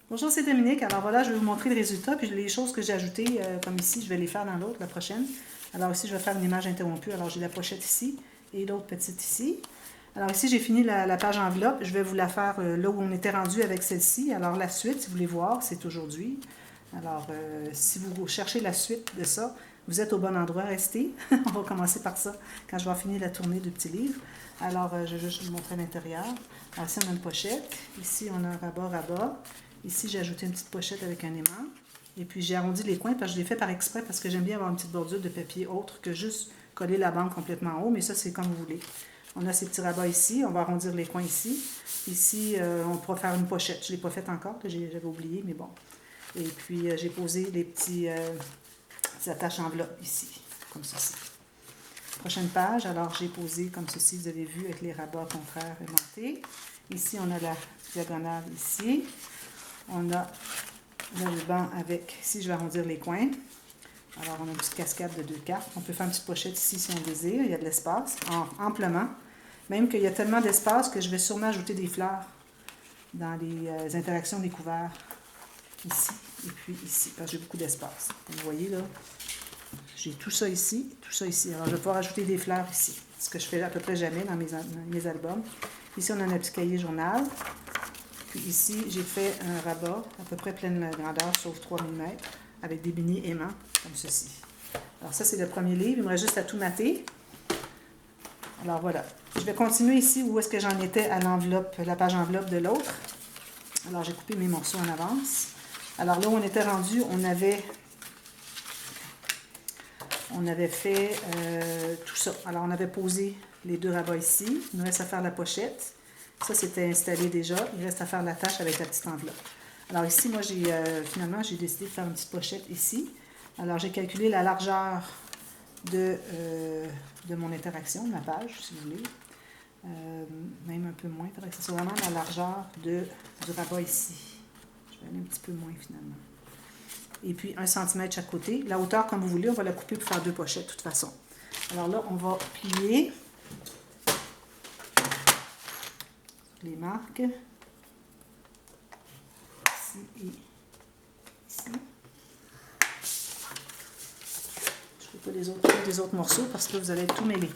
Bonjour, c'est Dominique. Alors voilà, je vais vous montrer le résultat. Puis les choses que j'ai ajoutées, comme ici, je vais les faire dans l'autre, la prochaine. Alors ici, je vais faire une image interrompue. Alors j'ai la pochette ici et l'autre petite ici. Alors ici, j'ai fini la page enveloppe. Je vais vous la faire là où on était rendu avec celle-ci. Alors la suite, si vous voulez voir, c'est aujourd'hui. Alors si vous cherchez la suite de ça, vous êtes au bon endroit, restez. On va commencer par ça quand je vais finir la tournée du petit livre. Alors je vais juste vous montrer l'intérieur. Alors ici, on a une pochette. Ici, on a un rabat. Ici, j'ai ajouté une petite pochette avec un aimant. Et puis, j'ai arrondi les coins parce que je l'ai fait par exprès parce que j'aime bien avoir une petite bordure de papier autre que juste coller la bande complètement en haut. Mais ça, c'est comme vous voulez. On a ces petits rabats ici. On va arrondir les coins ici. Ici, on pourra faire une pochette. Je ne l'ai pas faite encore. J'avais oublié, mais bon. Et puis, j'ai posé les petits attaches enveloppes ici, comme ceci. Prochaine page. Alors, j'ai posé comme ceci, vous avez vu, avec les rabats contraires aimantés. Ici, on a la diagonale ici. On a le ruban avec, ici je vais arrondir les coins. Alors on a une petite cascade de 2 cartes. On peut faire une petite pochette ici si on désire. Il y a de l'espace, amplement. Même qu'il y a tellement d'espace que je vais sûrement ajouter des fleurs dans les interactions des couverts. Ici et puis ici, parce que j'ai beaucoup d'espace. Vous voyez là, j'ai tout ça ici, tout ça ici. Alors je vais pouvoir ajouter des fleurs ici, ce que je fais à peu près jamais dans mes albums. Ici on a un petit cahier journal. Puis ici, j'ai fait un rabat à peu près pleine grandeur, sauf 3 mm, avec des mini aimants, comme ceci. Alors ça, c'est le premier livre. Il me reste juste à tout mater. Alors voilà. Je vais continuer ici où est-ce que j'en étais à l'enveloppe, la page enveloppe de l'autre. Alors j'ai coupé mes morceaux en avance. Alors là où on était rendu, on avait fait tout ça. Alors on avait posé les 2 rabats ici. Il nous reste à faire la pochette. Ça, c'était installé déjà. Il reste à faire la tâche avec la petite enveloppe. Alors ici, moi, finalement, j'ai décidé de faire une petite pochette ici. Alors, j'ai calculé la largeur de mon interaction, de ma page, si vous voulez. Même un peu moins. Il faudrait que ce soit vraiment la largeur du rabat ici. Je vais aller un petit peu moins, finalement. Et puis, 1 cm chaque côté. La hauteur, comme vous voulez, on va la couper pour faire 2 pochettes, de toute façon. Alors là, on va plier les marques ici et ici. Je ne fais pas les autres morceaux parce que vous allez être tout mêlés.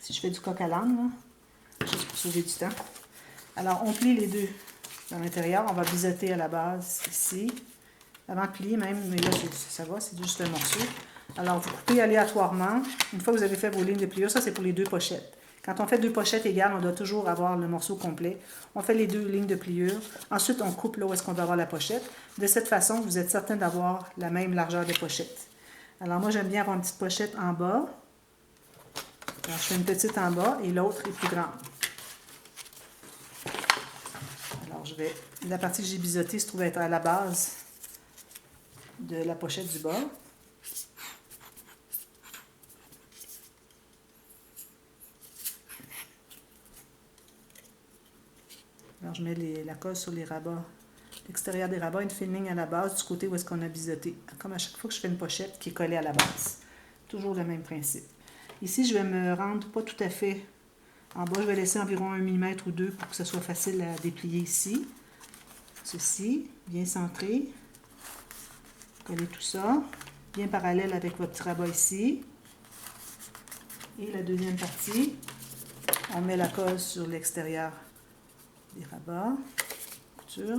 Si je fais du coq à l'âne, juste pour sauver du temps. Alors, on plie les 2 dans l'intérieur. On va biseauter à la base ici. Avant de plier même, mais là, ça va, c'est juste un morceau. Alors, vous coupez aléatoirement. Une fois que vous avez fait vos lignes de pliure, ça c'est pour les 2 pochettes. Quand on fait 2 pochettes égales, on doit toujours avoir le morceau complet. On fait les 2 lignes de pliure. Ensuite, on coupe là où est-ce qu'on doit avoir la pochette. De cette façon, vous êtes certain d'avoir la même largeur de pochette. Alors moi, j'aime bien avoir une petite pochette en bas. Alors, je fais une petite en bas et l'autre est plus grande. Alors, la partie que j'ai biseautée se trouve être à la base de la pochette du bas. Alors, je mets la colle sur les rabats, l'extérieur des rabats, une fine ligne à la base du côté où est-ce qu'on a biseauté. Comme à chaque fois que je fais une pochette qui est collée à la base. Toujours le même principe. Ici, je vais me rendre pas tout à fait en bas. Je vais laisser environ 1 mm ou 2 pour que ce soit facile à déplier ici. Ceci, bien centré. Coller tout ça. Bien parallèle avec votre petit rabat ici. Et la deuxième partie, on met la colle sur l'extérieur des rabats, couture.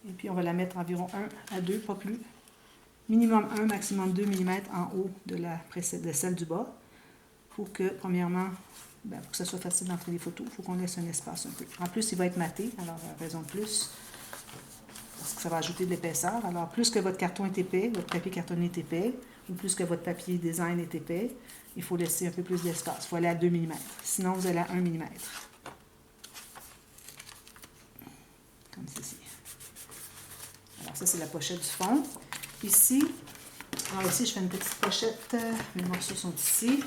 Et puis on va la mettre environ 1 à 2, pas plus. Minimum 1, maximum 2 mm en haut de celle du bas. Pour que, premièrement, pour que ça soit facile d'entrer les photos, il faut qu'on laisse un espace un peu. En plus, il va être maté, alors raison de plus, parce que ça va ajouter de l'épaisseur. Alors, plus que votre carton est épais, votre papier cartonné est épais, ou plus que votre papier design est épais, il faut laisser un peu plus d'espace. Il faut aller à 2 mm. Sinon, vous allez à 1 mm. Comme ceci. Alors, ça, c'est la pochette du fond. Ici, alors ici, je fais une petite pochette. Mes morceaux sont ici.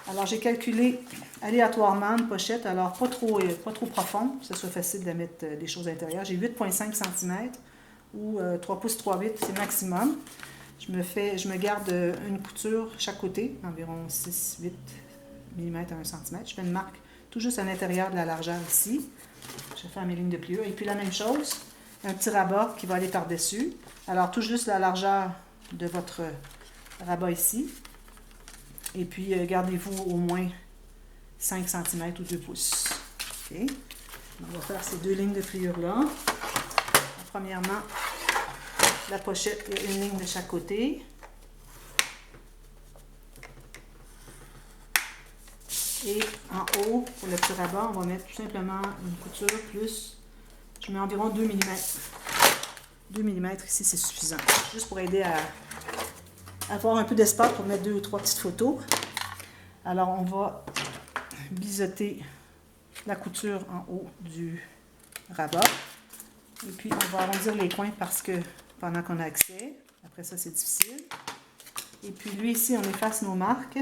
Alors, j'ai calculé aléatoirement une pochette, alors pas trop profond, que ce soit facile de mettre des choses à l'intérieur. J'ai 8,5 cm ou 3 pouces 3/8, c'est maximum. Je me garde une couture chaque côté, environ 6-8 mm à 1 cm. Je fais une marque tout juste à l'intérieur de la largeur ici. Je vais faire mes lignes de pliure. Et puis la même chose, un petit rabat qui va aller par-dessus. Alors, tout juste la largeur de votre rabat ici. Et puis, gardez-vous au moins 5 cm ou 2 pouces. OK. On va faire ces deux lignes de pliure-là. Premièrement, la pochette, il y a une ligne de chaque côté. Et en haut, pour le petit rabat, on va mettre tout simplement une couture plus, je mets environ 2 mm. 2 mm ici, c'est suffisant. Juste pour aider à avoir un peu d'espace pour mettre 2 ou 3 petites photos. Alors, on va biseauter la couture en haut du rabat. Et puis, on va arrondir les coins parce que pendant qu'on a accès, après ça, c'est difficile. Et puis, lui, ici, on efface nos marques.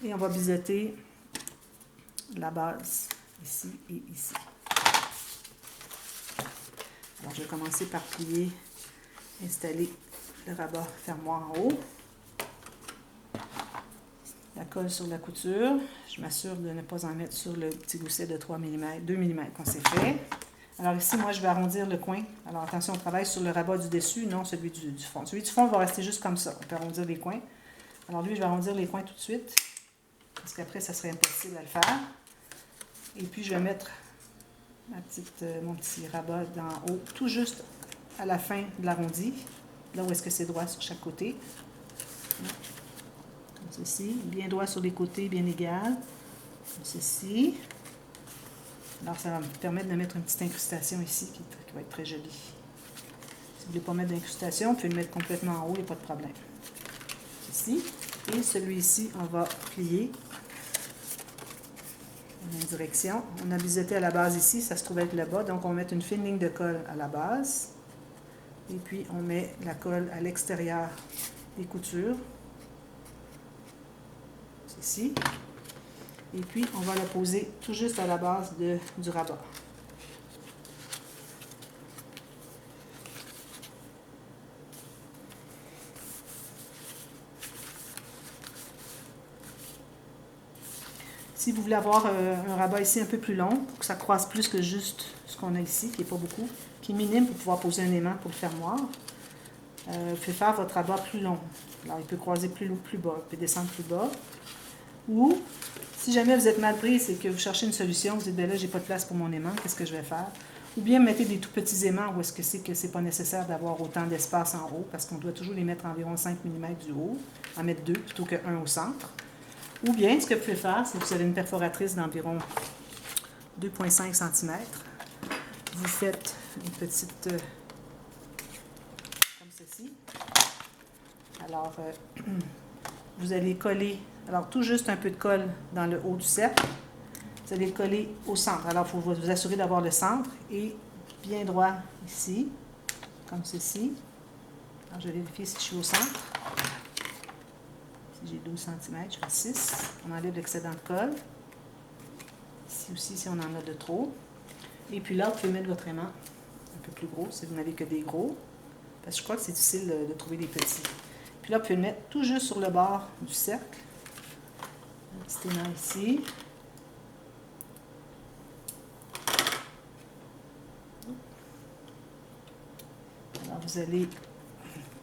Et on va biseauter la base ici et ici. Alors, je vais commencer par plier, installer le rabat fermoir en haut. La colle sur la couture. Je m'assure de ne pas en mettre sur le petit gousset de 3 mm, 2 mm qu'on s'est fait. Alors ici, moi, je vais arrondir le coin. Alors attention, on travaille sur le rabat du dessus, non celui du fond. Celui du fond va rester juste comme ça. On peut arrondir les coins. Alors lui, je vais arrondir les coins tout de suite. Parce qu'après, ça serait impossible à le faire. Et puis, je vais mettre mon petit rabat d'en haut, tout juste à la fin de l'arrondi. Là où est-ce que c'est droit sur chaque côté. Comme ceci. Bien droit sur les côtés, bien égal. Comme ceci. Alors, ça va me permettre de mettre une petite incrustation ici qui va être très jolie. Si vous ne voulez pas mettre d'incrustation, vous pouvez le mettre complètement en haut, il n'y a pas de problème. Ceci. Et celui-ci, on va plier dans la même direction. On a biseauté à la base ici, ça se trouve être le bas, donc on va mettre une fine ligne de colle à la base. Et puis, on met la colle à l'extérieur des coutures. Ceci. Et puis, on va la poser tout juste à la base du rabat. Si vous voulez avoir un rabat ici un peu plus long, pour que ça croise plus que juste ce qu'on a ici, qui n'est pas beaucoup, qui est minime pour pouvoir poser un aimant pour le fermoir, vous pouvez faire votre rabat plus long. Alors, il peut croiser plus bas, il peut descendre plus bas. Ou, si jamais vous êtes mal pris et que vous cherchez une solution, vous dites, ben là, j'ai pas de place pour mon aimant, qu'est-ce que je vais faire? Ou bien mettez des tout petits aimants où est-ce que c'est pas nécessaire d'avoir autant d'espace en haut, parce qu'on doit toujours les mettre à environ 5 mm du haut, en mettre 2 plutôt qu'un au centre. Ou bien, ce que vous pouvez faire, c'est que vous avez une perforatrice d'environ 2,5 cm. Vous faites une petite, comme ceci. Alors, vous allez coller, alors tout juste un peu de colle dans le haut du cercle. Vous allez le coller au centre. Alors, il faut vous assurer d'avoir le centre et bien droit ici, comme ceci. Alors, je vais vérifier si je suis au centre. Si j'ai 12 cm, je fais 6. On enlève l'excédent de colle. Ici aussi, si on en a de trop. Et puis là, vous pouvez mettre votre aimant un peu plus gros, si vous n'avez que des gros. Parce que je crois que c'est difficile de trouver des petits. Puis là, vous pouvez le mettre tout juste sur le bord du cercle. Un petit aimant ici. Alors, vous allez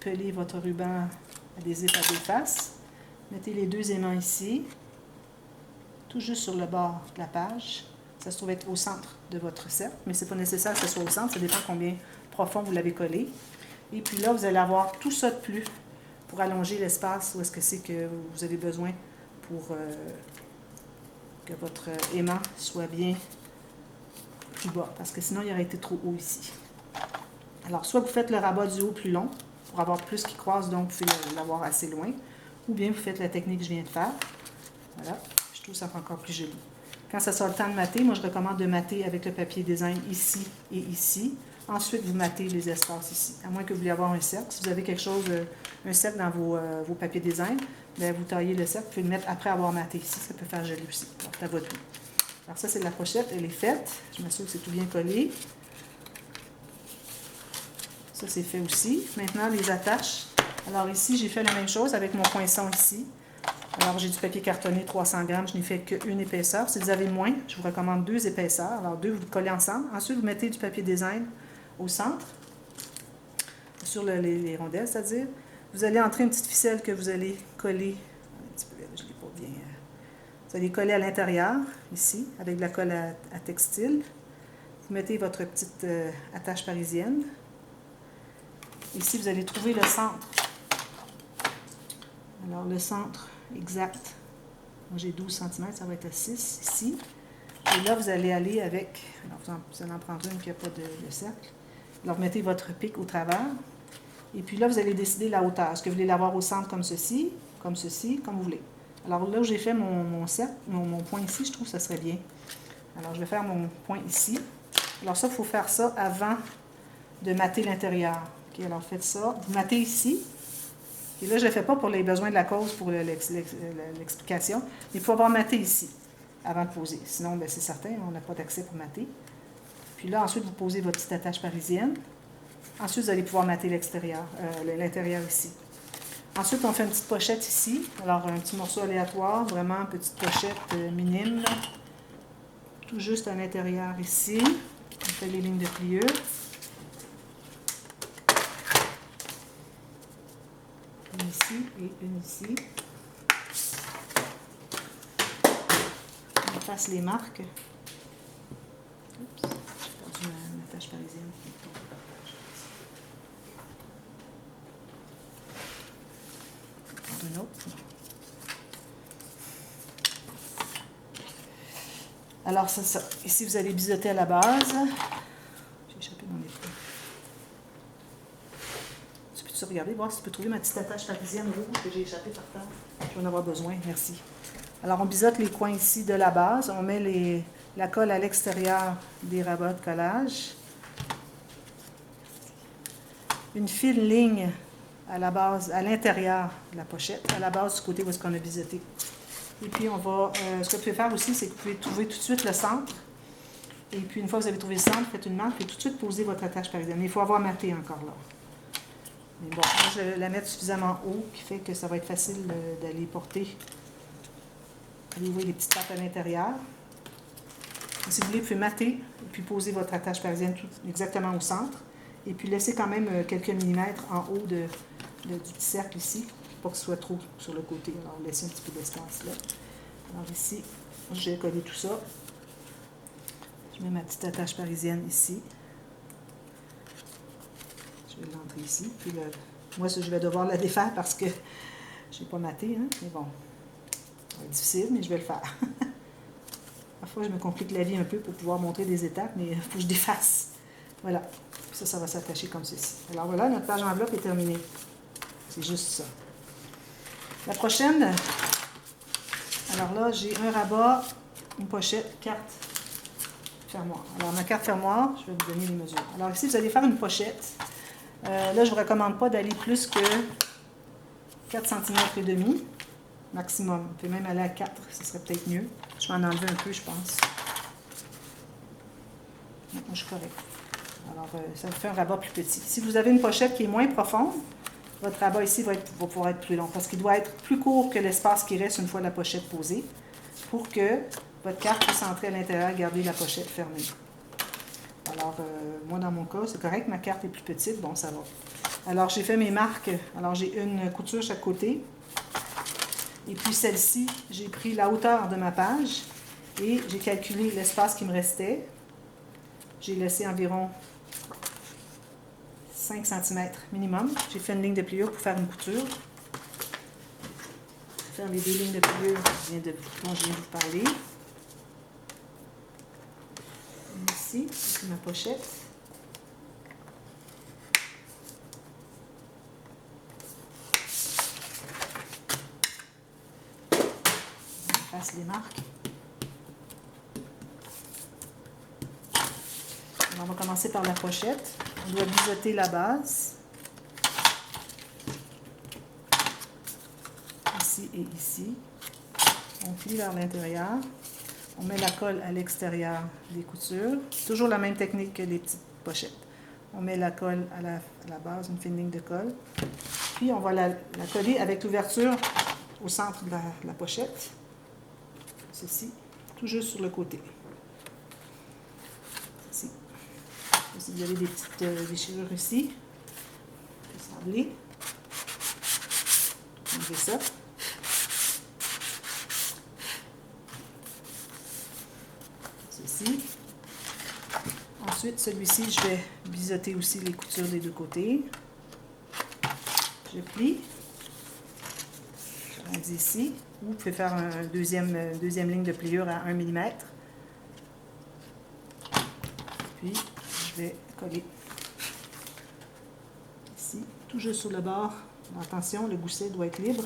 peler votre ruban adhésif à deux faces. Mettez les deux aimants ici, tout juste sur le bord de la page. Ça se trouve être au centre de votre cercle, mais ce n'est pas nécessaire que ce soit au centre, ça dépend combien profond vous l'avez collé. Et puis là, vous allez avoir tout ça de plus pour allonger l'espace où est-ce que c'est que vous avez besoin pour que votre aimant soit bien plus bas, parce que sinon, il aurait été trop haut ici. Alors, soit vous faites le rabat du haut plus long, pour avoir plus qui croise, donc vous pouvez l'avoir assez loin, ou bien vous faites la technique que je viens de faire. Voilà, je trouve ça encore plus joli. Quand ça sera le temps de mater, moi je recommande de mater avec le papier design ici et ici. Ensuite, vous matez les espaces ici, à moins que vous vouliez avoir un cercle. Si vous avez quelque chose, un cercle dans vos papiers design, bien, vous taillez le cercle, vous pouvez le mettre après avoir maté ici, ça peut faire joli aussi. Alors, c'est à votre goût. Alors ça, c'est la pochette, elle est faite. Je m'assure que c'est tout bien collé. Ça, c'est fait aussi. Maintenant, les attaches. Alors ici, j'ai fait la même chose avec mon poinçon ici. Alors, j'ai du papier cartonné 300 grammes, je n'ai fait qu'une épaisseur. Si vous avez moins, je vous recommande 2 épaisseurs. Alors, 2, vous le collez ensemble. Ensuite, vous mettez du papier design au centre, sur les rondelles, c'est-à-dire. Vous allez entrer une petite ficelle que vous allez coller. Un petit peu, je ne l'ai pas bien. Vous allez coller à l'intérieur, ici, avec de la colle à textile. Vous mettez votre petite attache parisienne. Ici, vous allez trouver le centre. Alors, le centre exact, moi j'ai 12 cm, ça va être à 6 ici. Et là, vous allez aller avec, alors vous allez en prendre une qui n'a pas de cercle. Alors, mettez votre pic au travers. Et puis là, vous allez décider la hauteur. Est-ce que vous voulez l'avoir au centre comme ceci, comme vous voulez. Alors là où j'ai fait mon cercle, mon point ici, je trouve que ça serait bien. Alors, je vais faire mon point ici. Alors ça, il faut faire ça avant de mater l'intérieur. OK, alors faites ça. Vous matez ici. Et là, je ne le fais pas pour les besoins de la cause, pour l'explication, mais il faut avoir maté ici, avant de poser. Sinon, c'est certain, on n'a pas d'accès pour mater. Puis là, ensuite, vous posez votre petite attache parisienne. Ensuite, vous allez pouvoir mater l'intérieur ici. Ensuite, on fait une petite pochette ici. Alors, un petit morceau aléatoire, vraiment une petite pochette minime. Tout juste à l'intérieur ici. On fait les lignes de pliure. Une ici et une ici. On efface les marques. Oups, j'ai perdu ma attache parisienne. Une autre. Alors, c'est ça. Ici, vous allez biseauter à la base. J'ai échappé mon épée. Tu peux-tu regarder, voir si tu peux trouver ma petite attache parisienne rouge que j'ai échappée par terre? Je vais en avoir besoin, merci. Alors, on biseaute les coins ici de la base. On met la colle à l'extérieur des rabats de collage. Une fine ligne à la base, à l'intérieur de la pochette, à la base du côté où est-ce qu'on a biseauté. Et puis, on va, ce que vous pouvez faire aussi, c'est que vous pouvez trouver tout de suite le centre. Et puis, une fois que vous avez trouvé le centre, faites une marque et tout de suite posez votre attache parisienne. Il faut avoir maté encore là. Mais bon, moi, je vais la mettre suffisamment haut, qui fait que ça va être facile d'aller porter. Allez ouvrir les petites pattes à l'intérieur. Si vous voulez, vous pouvez mater et puis poser votre attache parisienne exactement au centre. Et puis, laissez quand même quelques millimètres en haut du petit cercle ici, pour que ce soit trop sur le côté. Alors, laissez un petit peu d'espace là. Alors ici, je vais coller tout ça. Je mets ma petite attache parisienne ici. Je vais l'entrer ici. Puis là, moi, je vais devoir la défaire parce que je n'ai pas maté, hein? Mais bon, ça va être difficile, mais je vais le faire. Parfois, je me complique la vie un peu pour pouvoir montrer des étapes, mais il faut que je défasse. Voilà. Ça va s'attacher comme ceci. Alors voilà, notre page enveloppe est terminée. C'est juste ça. La prochaine, alors là, j'ai un rabat, une pochette, carte fermoir. Alors, ma carte fermoir, je vais vous donner les mesures. Alors ici, vous allez faire une pochette. Là, je ne vous recommande pas d'aller plus que 4 cm et demi, maximum. Vous pouvez même aller à 4, ce serait peut-être mieux. Je vais en enlever un peu, je pense. Non, je suis correct. Alors, ça vous fait un rabat plus petit. Si vous avez une pochette qui est moins profonde, votre rabat ici va pouvoir être plus long parce qu'il doit être plus court que l'espace qui reste une fois la pochette posée pour que votre carte puisse entrer à l'intérieur et garder la pochette fermée. Alors, moi, dans mon cas, c'est correct. Ma carte est plus petite. Bon, ça va. Alors, j'ai fait mes marques. Alors, j'ai une couture chaque côté. Et puis, celle-ci, j'ai pris la hauteur de ma page et j'ai calculé l'espace qui me restait. J'ai laissé environ 5 cm minimum. J'ai fait une ligne de pliure pour faire une couture. Faire les 2 lignes de pliure dont je viens de vous parler. Ici, c'est ma pochette. On passe les marques. Alors, on va commencer par la pochette. On doit biseauter la base. Ici et ici. On plie vers l'intérieur. On met la colle à l'extérieur des coutures. Toujours la même technique que les petites pochettes. On met la colle à la base, une fine ligne de colle. Puis on va la coller avec l'ouverture au centre de la pochette. Ceci, tout juste sur le côté. Ici. Si vous avez des petites déchirures ici, vous pouvez sabler. Enlevez ça. Ceci. Ensuite, celui-ci, je vais biseauter aussi les coutures des deux côtés. Je plie. Je rentre ici. Vous pouvez faire une deuxième ligne de pliure à 1 mm. Puis, je vais coller ici, tout juste sur le bord. Attention, le gousset doit être libre.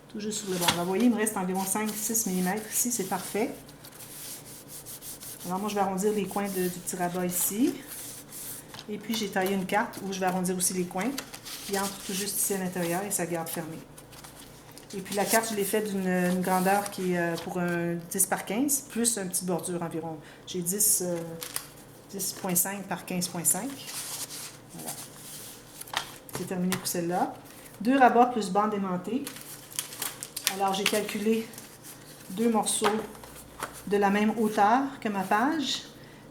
Tout juste sur le bord. Alors, vous voyez, il me reste environ 5-6 mm. Ici, c'est parfait. Alors, moi, je vais arrondir les coins du petit rabat ici. Et puis, j'ai taillé une carte où je vais arrondir aussi les coins qui entrent tout juste ici à l'intérieur et ça garde fermé. Et puis, la carte, je l'ai faite d'une grandeur qui est pour un 10 par 15, plus une petite bordure environ. J'ai 10,5 par 15,5. Voilà. C'est terminé pour celle-là. 2 rabats plus bande aimantée. Alors, j'ai calculé 2 morceaux de la même hauteur que ma page.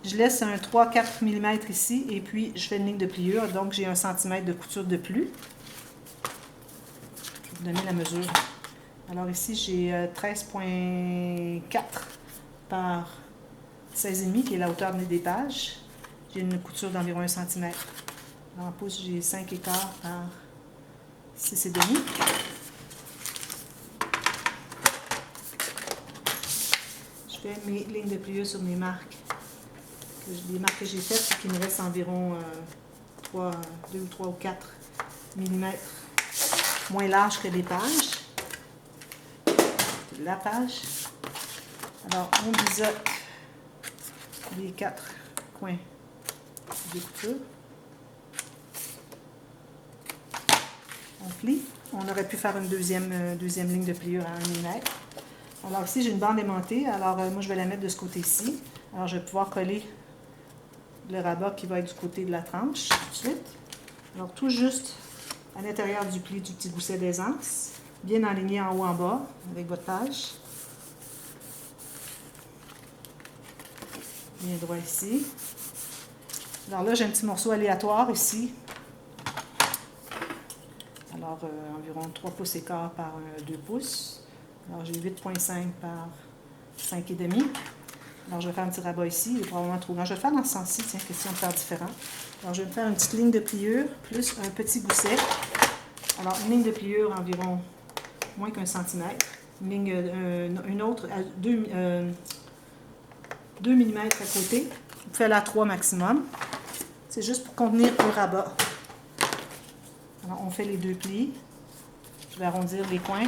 Je laisse un 3-4 mm ici et puis je fais une ligne de pliure. Donc, j'ai 1 cm de couture de plus. Je vais vous donner la mesure. Alors ici, j'ai 13,4 par 16,5 qui est la hauteur des pages. J'ai une couture d'environ 1 cm. En pouces, j'ai 5 écarts par 6,5. Je fais mes lignes de pliure sur mes marques. Les marques que j'ai faites, c'est qu'il me reste environ 2 ou 3 ou 4 mm moins large que les pages. La page. Alors, on biseaute les 4 coins des coutures. On plie. On aurait pu faire une deuxième ligne de pliure à 1 mm. Alors ici, j'ai une bande aimantée. Alors, moi, je vais la mettre de ce côté-ci. Alors, je vais pouvoir coller le rabat qui va être du côté de la tranche tout de suite. Alors, tout juste à l'intérieur du pli du petit gousset d'aisance, bien aligné en haut en bas avec votre page. Bien droit ici. Alors là, j'ai un petit morceau aléatoire ici. Alors, environ 3 pouces et quart par 2 pouces. Alors, j'ai 8,5 par 5,5. Alors, je vais faire un petit rabat ici. Il est probablement trop grand. Je vais le faire dans ce sens-ci, tiens, question de faire différent. Alors, je vais me faire une petite ligne de pliure plus un petit gousset. Alors, une ligne de pliure environ moins qu'1 cm. Une autre à 2 mm à côté. Vous pouvez aller à 3 maximum. C'est juste pour contenir un rabat. Alors, on fait les 2 plis. Je vais arrondir les coins.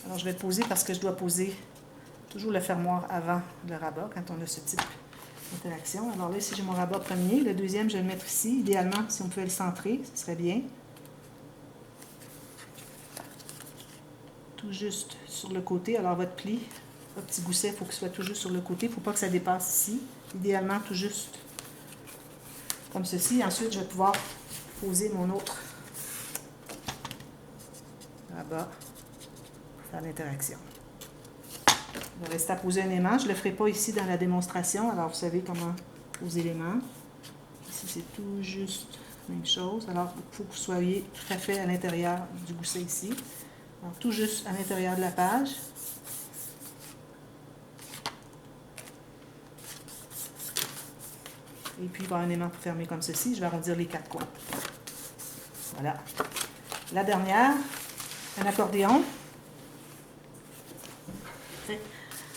Alors, je vais poser parce que je dois poser toujours le fermoir avant le rabat quand on a ce type d'interaction. Alors là, ici, j'ai mon rabat premier. Le deuxième, je vais le mettre ici. Idéalement, si on pouvait le centrer, ce serait bien. Tout juste sur le côté. Alors, votre pli, votre petit gousset, il faut qu'il soit tout juste sur le côté. Il ne faut pas que ça dépasse ici. Idéalement, tout juste comme ceci. Ensuite, je vais pouvoir poser mon autre rabat pour faire l'interaction. Il va rester à poser un aimant. Je ne le ferai pas ici dans la démonstration. Alors, vous savez comment poser l'aimant. Ici, c'est tout juste la même chose. Alors, il faut que vous soyez tout à fait à l'intérieur du gousset ici. Alors, tout juste à l'intérieur de la page. Et puis, il va y avoir un aimant pour fermer comme ceci. Je vais arrondir les 4 coins. Voilà. La dernière, un accordéon.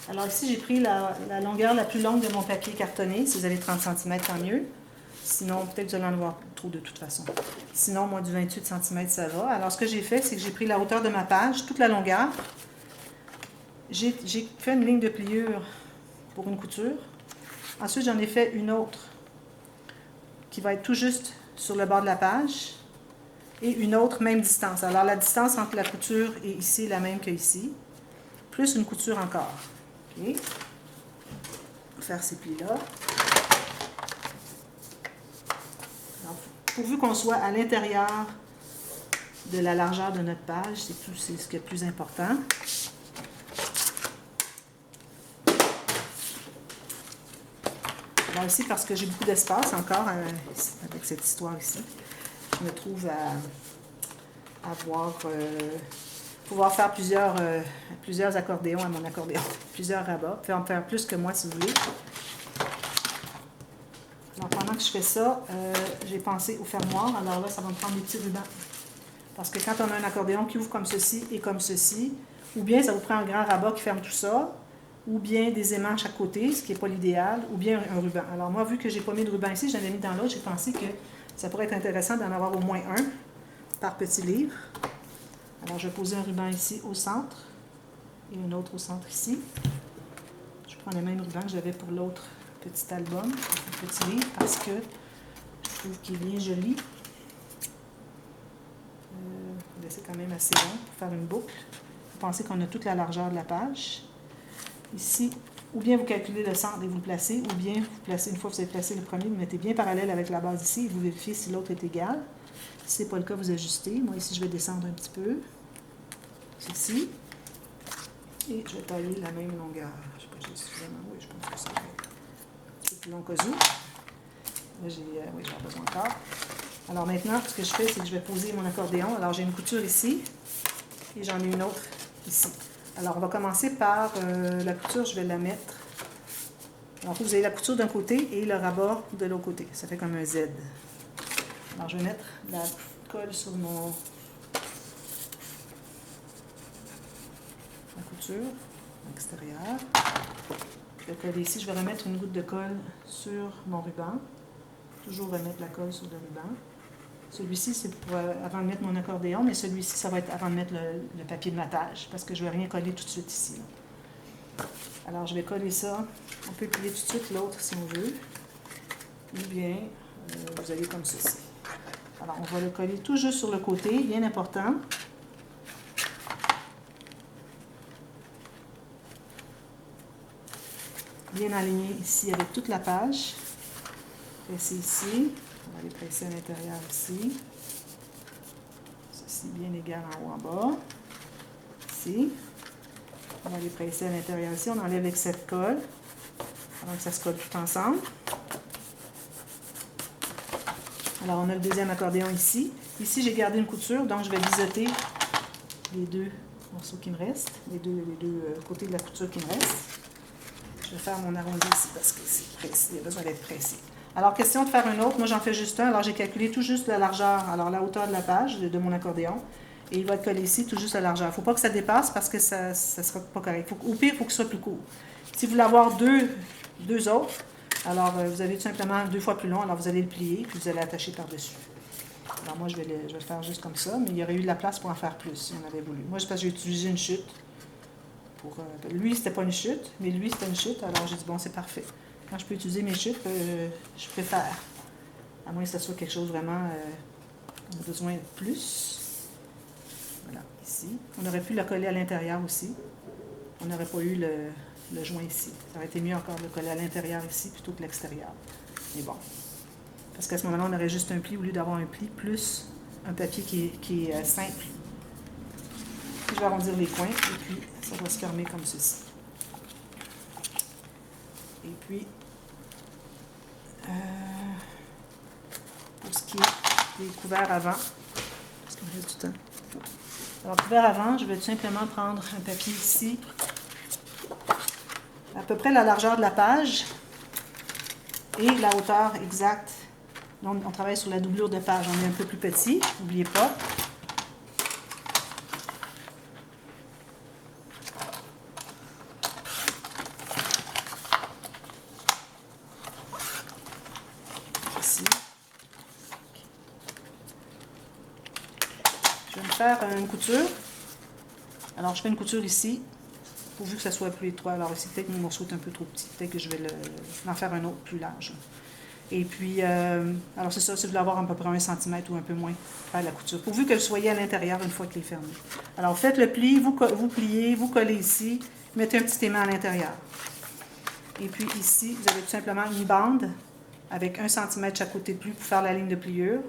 Alors ici, j'ai pris la longueur la plus longue de mon papier cartonné. Si vous avez 30 cm, tant mieux. Sinon, peut-être que vous allez en avoir trop de toute façon. Sinon, moi, du 28 cm, ça va. Alors, ce que j'ai fait, c'est que j'ai pris la hauteur de ma page, toute la longueur. J'ai fait une ligne de pliure pour une couture. Ensuite, j'en ai fait une autre qui va être tout juste sur le bord de la page. Et une autre, même distance. Alors, la distance entre la couture et ici est la même que ici. Plus une couture encore. OK. On va faire ces plis-là. pourvu qu'on soit à l'intérieur de la largeur de notre page, c'est ce qui est le plus important. Là aussi, parce que j'ai beaucoup d'espace encore avec cette histoire ici, je me trouve à pouvoir faire plusieurs accordéons à mon accordéon, plusieurs rabats. Vous pouvez en faire plus que moi si vous voulez. Alors, pendant que je fais ça, j'ai pensé au fermoir. Alors là, ça va me prendre des petits rubans. Parce que quand on a un accordéon qui ouvre comme ceci et comme ceci, ou bien ça vous prend un grand rabat qui ferme tout ça, ou bien des aimants à chaque côté, ce qui n'est pas l'idéal, ou bien un ruban. Alors moi, vu que j'ai pas mis de ruban ici, j'en ai mis dans l'autre, j'ai pensé que ça pourrait être intéressant d'en avoir au moins un par petit livre. Alors je vais poser un ruban ici au centre et un autre au centre ici. Je prends le même ruban que j'avais pour l'autre petit album, le petit livre, parce que je trouve qu'il est bien joli. C'est quand même assez long pour faire une boucle. Vous pensez qu'on a toute la largeur de la page. Ici, ou bien vous calculez le centre et vous le placez, ou bien vous placez, une fois que vous avez placé le premier, vous mettez bien parallèle avec la base ici et vous vérifiez si l'autre est égal. Si ce n'est pas le cas, vous ajustez. Moi, ici, je vais descendre un petit peu. Ceci. Et je vais tailler la même longueur. Je ne sais pas si j'ai suffisamment. Oui, je pense que ça va être un petit peu plus long qu'au zoo. Là, oui, j'en ai besoin encore. Alors maintenant, ce que je fais, c'est que je vais poser mon accordéon. Alors, j'ai une couture ici et j'en ai une autre ici. Alors, on va commencer par la couture, je vais la mettre. Alors, vous avez la couture d'un côté et le rabat de l'autre côté. Ça fait comme un Z. Alors, je vais mettre la colle sur la couture à l'extérieur. Je vais coller ici. Je vais remettre une goutte de colle sur mon ruban. Toujours remettre la colle sur le ruban. Celui-ci, c'est pour avant de mettre mon accordéon, mais celui-ci, ça va être avant de mettre le papier de matage, parce que je ne vais rien coller tout de suite ici. Là. Alors, je vais coller ça. On peut plier tout de suite l'autre si on veut. Ou bien, vous allez comme ceci. Alors, on va le coller tout juste sur le côté, bien important. Bien aligné ici avec toute la page. Presser ici. On va les presser à l'intérieur ici. Ceci bien égal en haut en bas. Ici. On va les presser à l'intérieur ici. On enlève l'excès de colle. Alors que ça se colle tout ensemble. Alors on a le deuxième accordéon ici. Ici j'ai gardé une couture, donc je vais biseauter les deux morceaux qui me restent. Les deux côtés de la couture qui me restent. Je vais faire mon arrondi ici parce que c'est pressé. Il y a besoin d'être pressé. Alors, question de faire un autre. Moi, j'en fais juste un. Alors, j'ai calculé tout juste la largeur, alors la hauteur de la page de mon accordéon. Et il va être collé ici, tout juste la largeur. Il ne faut pas que ça dépasse parce que ça ne sera pas correct. Au pire, il faut que ce soit plus court. Si vous voulez avoir deux autres, alors vous avez tout simplement 2 fois plus long. Alors, vous allez le plier, puis vous allez attacher par-dessus. Alors, moi, je vais le faire juste comme ça, mais il y aurait eu de la place pour en faire plus si on avait voulu. Moi, c'est parce que j'ai utilisé une chute. Lui, c'était pas une chute, mais lui, c'était une chute. Alors, j'ai dit, bon, c'est parfait. Quand je peux utiliser mes chutes, je préfère. À moins que ce soit quelque chose vraiment, on a besoin de plus. Voilà, ici. On aurait pu le coller à l'intérieur aussi. On n'aurait pas eu le joint ici. Ça aurait été mieux encore de le coller à l'intérieur ici plutôt que l'extérieur. Mais bon. Parce qu'à ce moment-là, on aurait juste un pli au lieu d'avoir un pli plus un papier qui est simple. Je vais arrondir les coins et puis ça va se fermer comme ceci. Et puis, pour ce qui est des couverts avant, parce qu'il me reste du temps. Alors, couvert avant, je vais tout simplement prendre un papier ici, à peu près la largeur de la page et la hauteur exacte. Là, on travaille sur la doublure de page, on est un peu plus petit, n'oubliez pas. Je vais me faire une couture. Alors, je fais une couture ici, pourvu que ça soit plus étroit. Alors ici, peut-être que mon morceau est un peu trop petit. Peut-être que je vais en faire un autre plus large. Et puis, alors c'est ça, si vous voulez avoir à peu près 1 cm ou un peu moins, faire la couture. Pourvu que vous soyez à l'intérieur une fois qu'il est fermé. Alors, faites le pli, vous pliez, vous collez ici, mettez un petit aimant à l'intérieur. Et puis ici, vous avez tout simplement une bande avec 1 cm chaque côté de plus pour faire la ligne de pliure.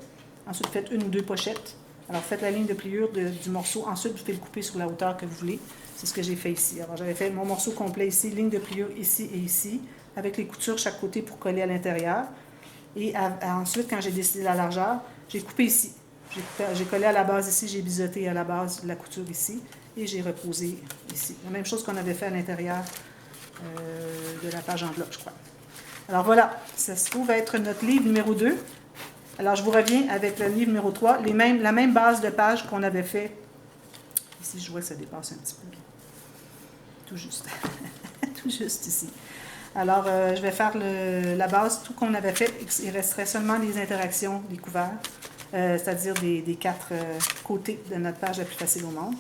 Ensuite, faites une ou deux pochettes. Alors, faites la ligne de pliure du morceau. Ensuite, vous pouvez le couper sur la hauteur que vous voulez. C'est ce que j'ai fait ici. Alors, j'avais fait mon morceau complet ici, ligne de pliure ici et ici, avec les coutures chaque côté pour coller à l'intérieur. Et ensuite, quand j'ai décidé la largeur, j'ai coupé ici. J'ai collé à la base ici, j'ai biseauté à la base de la couture ici, et j'ai reposé ici. La même chose qu'on avait fait à l'intérieur de la page enveloppe, je crois. Alors voilà, ça se trouve être notre livre numéro 2. Alors, je vous reviens avec le livre numéro 3, la même base de page qu'on avait fait. Ici, je vois que ça dépasse un petit peu. Tout juste. Tout juste ici. Alors, je vais faire la base, tout qu'on avait fait. Il resterait seulement les interactions des couverts, c'est-à-dire des 4 côtés de notre page la plus facile au monde.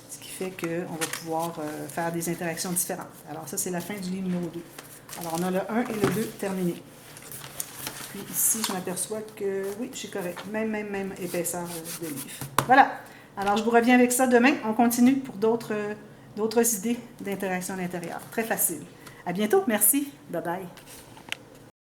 Ce qui fait qu'on va pouvoir faire des interactions différentes. Alors, ça, c'est la fin du livre numéro 2. Alors, on a le 1 et le 2 terminés. Puis ici, je m'aperçois que, oui, je suis correct. Même épaisseur de livre. Voilà. Alors, je vous reviens avec ça demain. On continue pour d'autres idées d'interaction à l'intérieur. Très facile. À bientôt. Merci. Bye bye.